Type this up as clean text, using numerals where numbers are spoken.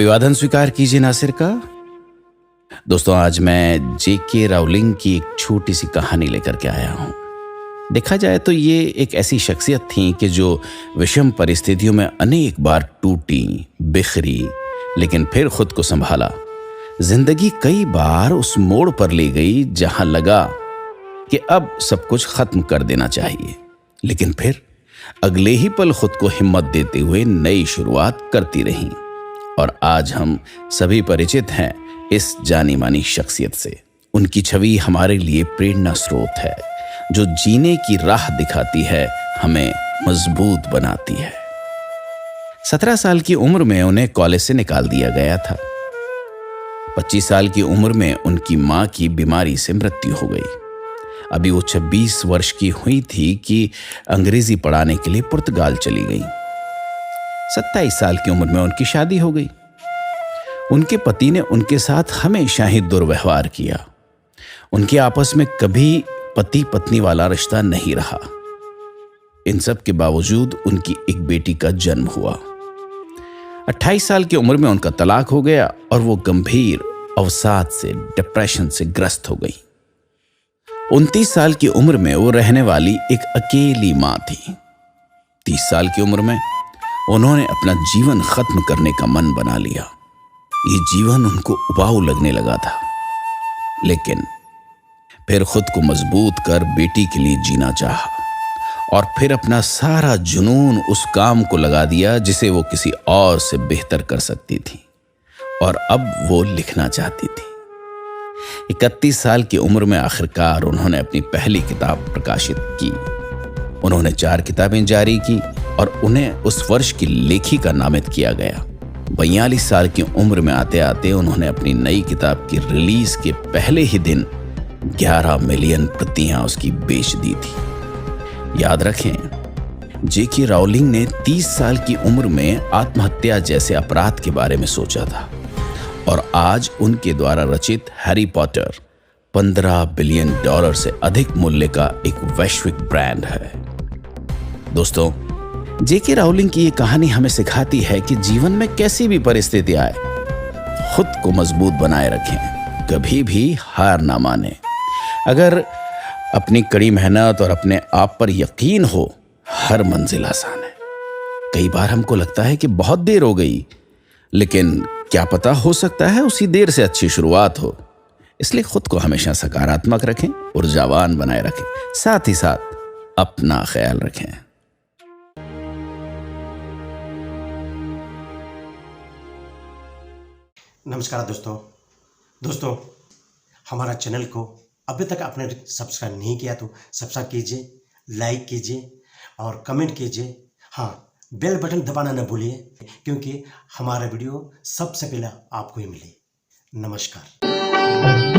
अभिवादन स्वीकार कीजिए नासिर का। दोस्तों, आज मैं जेके राउलिंग की एक छोटी सी कहानी लेकर के आया हूं। देखा जाए तो ये एक ऐसी शख्सियत थी कि जो विषम परिस्थितियों में अनेक बार टूटी, बिखरी, लेकिन फिर खुद को संभाला। जिंदगी कई बार उस मोड़ पर ले गई जहां लगा कि अब सब कुछ खत्म कर देना चाहिए, लेकिन फिर अगले ही पल खुद को हिम्मत देते हुए नई शुरुआत करती रहीं। और आज हम सभी परिचित हैं इस जानी मानी शख्सियत से। उनकी छवि हमारे लिए प्रेरणा स्रोत है, जो जीने की राह दिखाती है, हमें मजबूत बनाती है। 17 साल की उम्र में उन्हें कॉलेज से निकाल दिया गया था। 25 साल की उम्र में उनकी मां की बीमारी से मृत्यु हो गई। अभी वो 26 वर्ष की हुई थी कि अंग्रेजी पढ़ाने के लिए पुर्तगाल चली गई। 27 साल की उम्र में उनकी शादी हो गई। उनके पति ने उनके साथ हमेशा ही दुर्व्यवहार किया। उनके आपस में कभी पति पत्नी वाला रिश्ता नहीं रहा। इन सब के बावजूद उनकी एक बेटी का जन्म हुआ। 28 साल की उम्र में उनका तलाक हो गया और वो गंभीर अवसाद से, डिप्रेशन से ग्रस्त हो गई। 29 साल की उम्र में वो रहने वाली एक अकेली मां थी। 30 साल की उम्र में उन्होंने अपना जीवन खत्म करने का मन बना लिया। ये जीवन उनको उबाऊ लगने लगा था, लेकिन फिर खुद को मजबूत कर बेटी के लिए जीना चाहा और फिर अपना सारा जुनून उस काम को लगा दिया जिसे वो किसी और से बेहतर कर सकती थी, और अब वो लिखना चाहती थी। 31 साल की उम्र में आखिरकार उन्होंने अपनी पहली किताब प्रकाशित की। उन्होंने 4 किताबें जारी की और उन्हें उस वर्ष की लेखिका नामित किया गया। 42 साल की उम्र में आते आते उन्होंने अपनी नई किताब की रिलीज के पहले ही दिन 11 मिलियन प्रतियां उसकी बेच दी थी। याद रखें, जेके राउलिंग ने 30 साल की उम्र में आत्महत्या जैसे अपराध के बारे में सोचा था, और आज उनके द्वारा रचित हैरी पॉटर $15 बिलियन से अधिक मूल्य का एक वैश्विक ब्रांड है। दोस्तों, जेके राउलिंग की ये कहानी हमें सिखाती है कि जीवन में कैसी भी परिस्थिति आए, खुद को मजबूत बनाए रखें, कभी भी हार ना माने। अगर अपनी कड़ी मेहनत और अपने आप पर यकीन हो, हर मंजिल आसान है। कई बार हमको लगता है कि बहुत देर हो गई, लेकिन क्या पता, हो सकता है उसी देर से अच्छी शुरुआत हो। इसलिए खुद को हमेशा सकारात्मक रखें, ऊर्जावान बनाए रखें, साथ ही साथ अपना ख्याल रखें। नमस्कार दोस्तों, हमारा चैनल को अभी तक आपने सब्सक्राइब नहीं किया तो सब्सक्राइब कीजिए, लाइक कीजिए और कमेंट कीजिए। हाँ, बेल बटन दबाना न भूलिए, क्योंकि हमारा वीडियो सबसे पहले आपको ही मिले। नमस्कार।